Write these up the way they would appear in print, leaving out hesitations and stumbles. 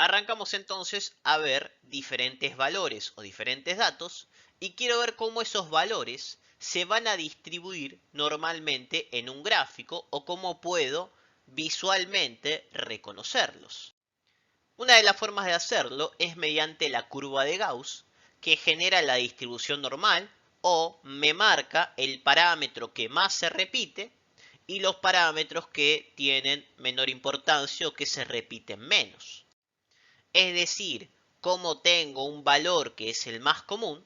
Arrancamos entonces a ver diferentes valores o diferentes datos y quiero ver cómo esos valores se van a distribuir normalmente en un gráfico o cómo puedo visualmente reconocerlos. Una de las formas de hacerlo es mediante la curva de Gauss, que genera la distribución normal o me marca el parámetro que más se repite y los parámetros que tienen menor importancia o que se repiten menos. Es decir, cómo tengo un valor que es el más común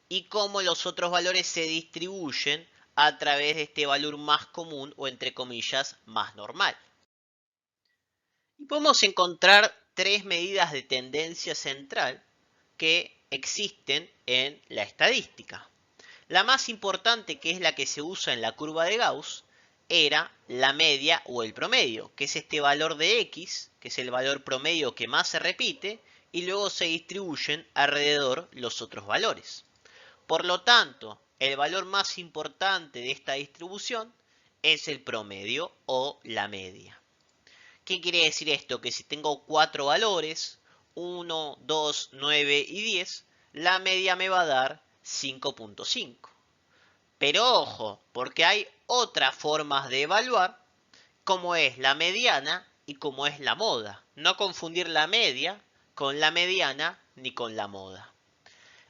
y cómo los otros valores se distribuyen a través de este valor más común o entre comillas más normal. Y podemos encontrar tres medidas de tendencia central que existen en la estadística. La más importante, que es la que se usa en la curva de Gauss, era la media o el promedio, que es este valor de X, que es el valor promedio que más se repite, y luego se distribuyen alrededor los otros valores. Por lo tanto, el valor más importante de esta distribución es el promedio o la media. ¿Qué quiere decir esto? Que si tengo cuatro valores, 1, 2, 9 y 10, la media me va a dar 5.5. Pero ojo, porque hay otras formas de evaluar, como es la mediana y como es la moda. No confundir la media con la mediana ni con la moda.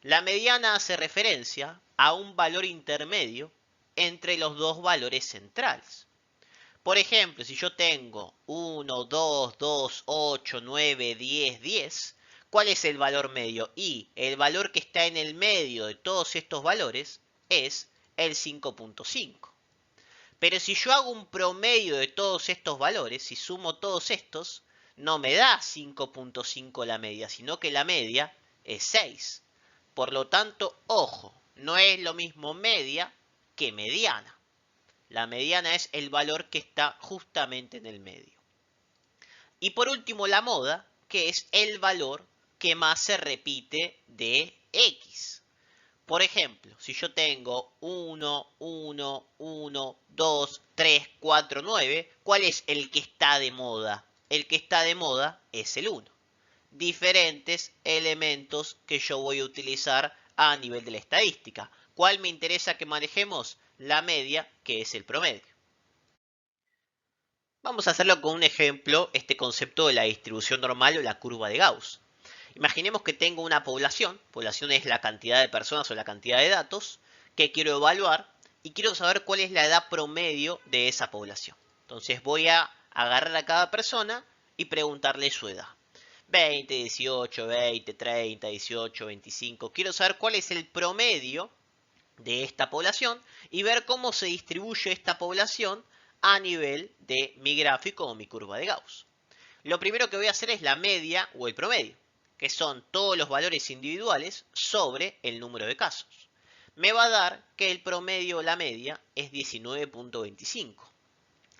La mediana hace referencia a un valor intermedio entre los dos valores centrales. Por ejemplo, si yo tengo 1, 2, 2, 8, 9, 10, 10, ¿cuál es el valor medio? Y el valor que está en el medio de todos estos valores es el 5.5. Pero si yo hago un promedio de todos estos valores, si sumo todos estos, no me da 5.5 la media, sino que la media es 6. Por lo tanto, ojo, no es lo mismo media que mediana. La mediana es el valor que está justamente en el medio. Y por último, la moda, que es el valor que más se repite de X. Por ejemplo, si yo tengo 1, 1, 1, 2, 3, 4, 9, ¿cuál es el que está de moda? El que está de moda es el 1. Diferentes elementos que yo voy a utilizar a nivel de la estadística. ¿Cuál me interesa que manejemos? La media, que es el promedio. Vamos a hacerlo con un ejemplo, este concepto de la distribución normal o la curva de Gauss. Imaginemos que tengo una población es la cantidad de personas o la cantidad de datos que quiero evaluar y quiero saber cuál es la edad promedio de esa población. Entonces voy a agarrar a cada persona y preguntarle su edad. 20, 18, 20, 30, 18, 25. Quiero saber cuál es el promedio de esta población y ver cómo se distribuye esta población a nivel de mi gráfico o mi curva de Gauss. Lo primero que voy a hacer es la media o el promedio, que son todos los valores individuales sobre el número de casos. Me va a dar que el promedio o la media es 19.25.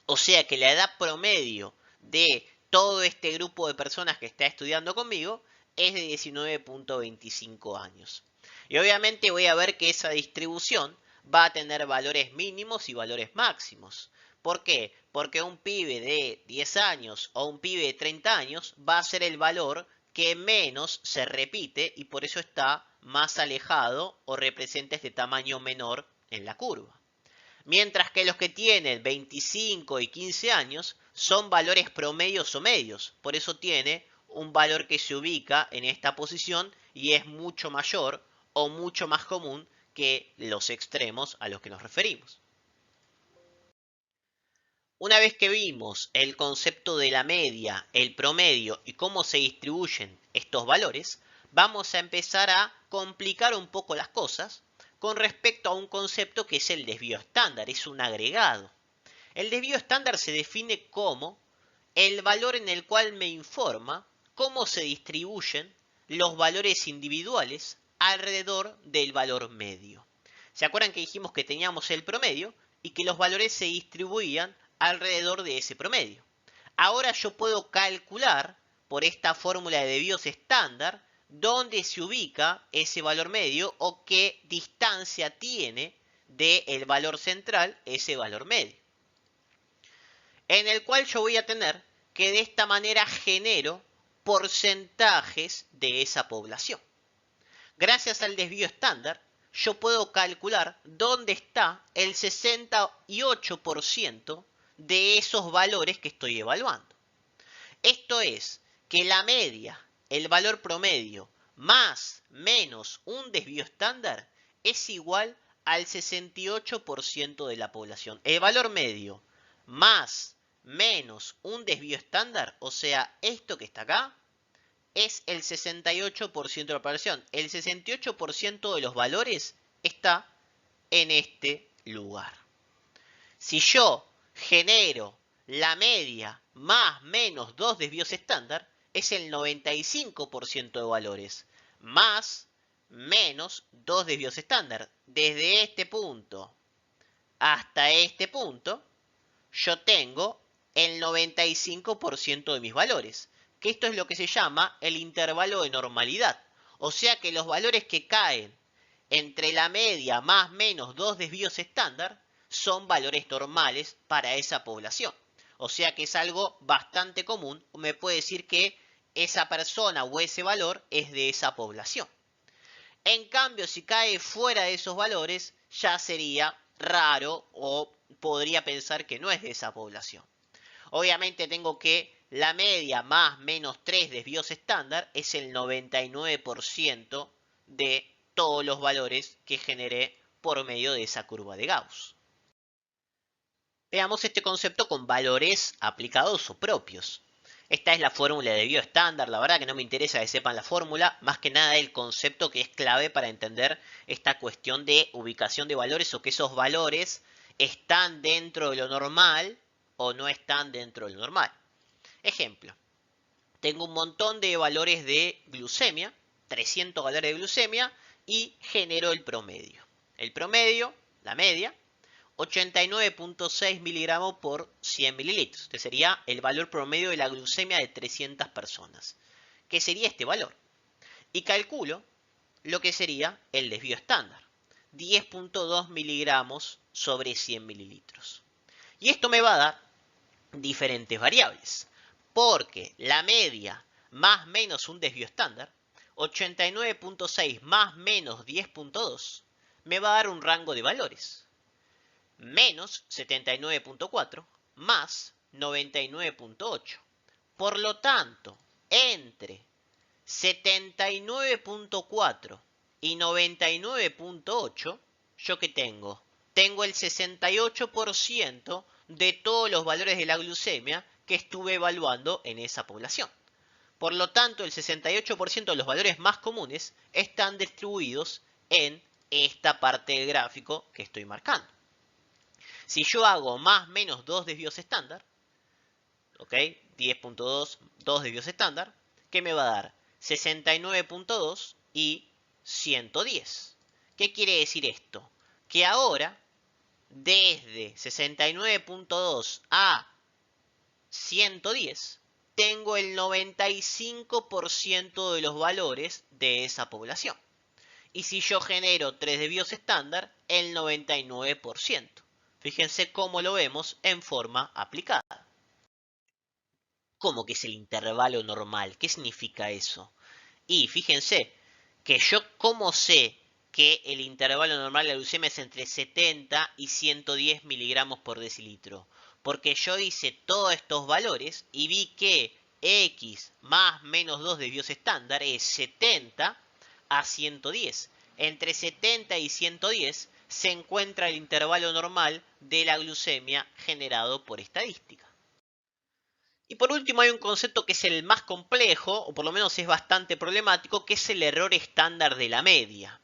O sea que la edad promedio de todo este grupo de personas que está estudiando conmigo es de 19.25 años. Y obviamente voy a ver que esa distribución va a tener valores mínimos y valores máximos. ¿Por qué? Porque un pibe de 10 años o un pibe de 30 años va a ser el valor que menos se repite y por eso está más alejado o representa este tamaño menor en la curva. Mientras que los que tienen 25 y 15 años son valores promedios o medios. Por eso tiene un valor que se ubica en esta posición y es mucho mayor o mucho más común que los extremos a los que nos referimos. Una vez que vimos el concepto de la media, el promedio y cómo se distribuyen estos valores, vamos a empezar a complicar un poco las cosas con respecto a un concepto que es el desvío estándar, es un agregado. El desvío estándar se define como el valor en el cual me informa cómo se distribuyen los valores individuales alrededor del valor medio. ¿Se acuerdan que dijimos que teníamos el promedio y que los valores se distribuían alrededor de ese promedio? Ahora yo puedo calcular por esta fórmula de desvíos estándar dónde se ubica ese valor medio o qué distancia tiene del valor central ese valor medio. En el cual yo voy a tener que de esta manera genero porcentajes de esa población. Gracias al desvío estándar, yo puedo calcular dónde está el 68% de esos valores que estoy evaluando. Esto es que la media, el valor promedio, más menos un desvío estándar, es igual al 68% de la población. El valor medio más menos un desvío estándar, o sea, esto que está acá, es el 68% de la población. El 68% de los valores está en este lugar. Si yo genero la media más menos dos desvíos estándar, es el 95% de valores. Más menos dos desvíos estándar. Desde este punto hasta este punto, yo tengo el 95% de mis valores. Que esto es lo que se llama el intervalo de normalidad. O sea que los valores que caen entre la media más menos dos desvíos estándar son valores normales para esa población. O sea que es algo bastante común. Me puede decir que esa persona o ese valor es de esa población. En cambio, si cae fuera de esos valores, ya sería raro o podría pensar que no es de esa población. Obviamente tengo que la media más menos 3 desvíos estándar es el 99% de todos los valores que generé por medio de esa curva de Gauss. Veamos este concepto con valores aplicados o propios. Esta es la fórmula de desvío estándar. La verdad que no me interesa que sepan la fórmula, más que nada el concepto que es clave para entender esta cuestión de ubicación de valores o que esos valores están dentro de lo normal o no están dentro de lo normal. Ejemplo, tengo un montón de valores de glucemia, 300 valores de glucemia y genero el promedio. El promedio, la media, 89.6 miligramos por 100 mililitros. Este sería el valor promedio de la glucemia de 300 personas. ¿Qué sería este valor? Y calculo lo que sería el desvío estándar. 10.2 miligramos sobre 100 mililitros. Y esto me va a dar diferentes variables. Porque la media más menos un desvío estándar, 89.6 más menos 10.2, me va a dar un rango de valores. Menos 79.4 más 99.8. Por lo tanto, entre 79.4 y 99.8, ¿yo qué tengo? Tengo el 68% de todos los valores de la glucemia que estuve evaluando en esa población. Por lo tanto, el 68% de los valores más comunes están distribuidos en esta parte del gráfico que estoy marcando. Si yo hago más menos 2 desvíos estándar, ¿ok? 10.2, 2 desvíos estándar, ¿qué me va a dar? 69.2 y 110. ¿Qué quiere decir esto? Que ahora, desde 69.2 a 110, tengo el 95% de los valores de esa población. Y si yo genero 3 desvíos estándar, el 99%. Fíjense cómo lo vemos en forma aplicada. ¿Cómo que es el intervalo normal? ¿Qué significa eso? Y fíjense que yo cómo sé que el intervalo normal de la glucemia es entre 70 y 110 miligramos por decilitro. Porque yo hice todos estos valores y vi que X más menos 2 desvíos estándar es 70 a 110. Entre 70 y 110 se encuentra el intervalo normal de la glucemia generado por estadística. Y por último hay un concepto que es el más complejo, o por lo menos es bastante problemático, que es el error estándar de la media.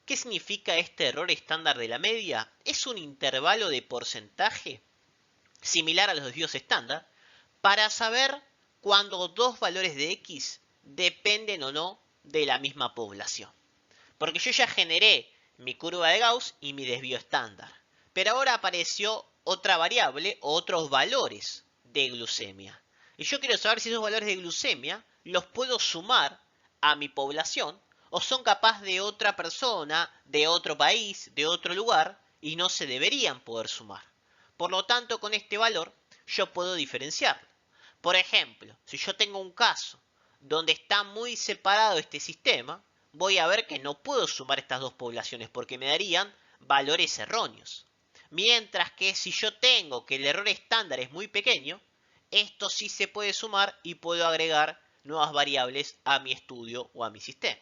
¿Qué significa este error estándar de la media? Es un intervalo de porcentaje similar a los desvíos estándar para saber cuando dos valores de X dependen o no de la misma población. Porque yo ya generé mi curva de Gauss y mi desvío estándar. Pero ahora apareció otra variable o otros valores de glucemia. Y yo quiero saber si esos valores de glucemia los puedo sumar a mi población o son capaces de otra persona, de otro país, de otro lugar y no se deberían poder sumar. Por lo tanto, con este valor yo puedo diferenciarlo. Por ejemplo, si yo tengo un caso donde está muy separado este sistema, voy a ver que no puedo sumar estas dos poblaciones porque me darían valores erróneos. Mientras que si yo tengo que el error estándar es muy pequeño, esto sí se puede sumar y puedo agregar nuevas variables a mi estudio o a mi sistema.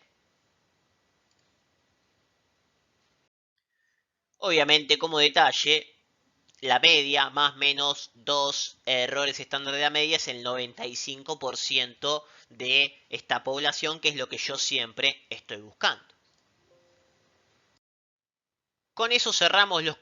Obviamente, como detalle, la media más menos 2 errores estándar de la media es el 95% de esta población, que es lo que yo siempre estoy buscando. Con eso cerramos los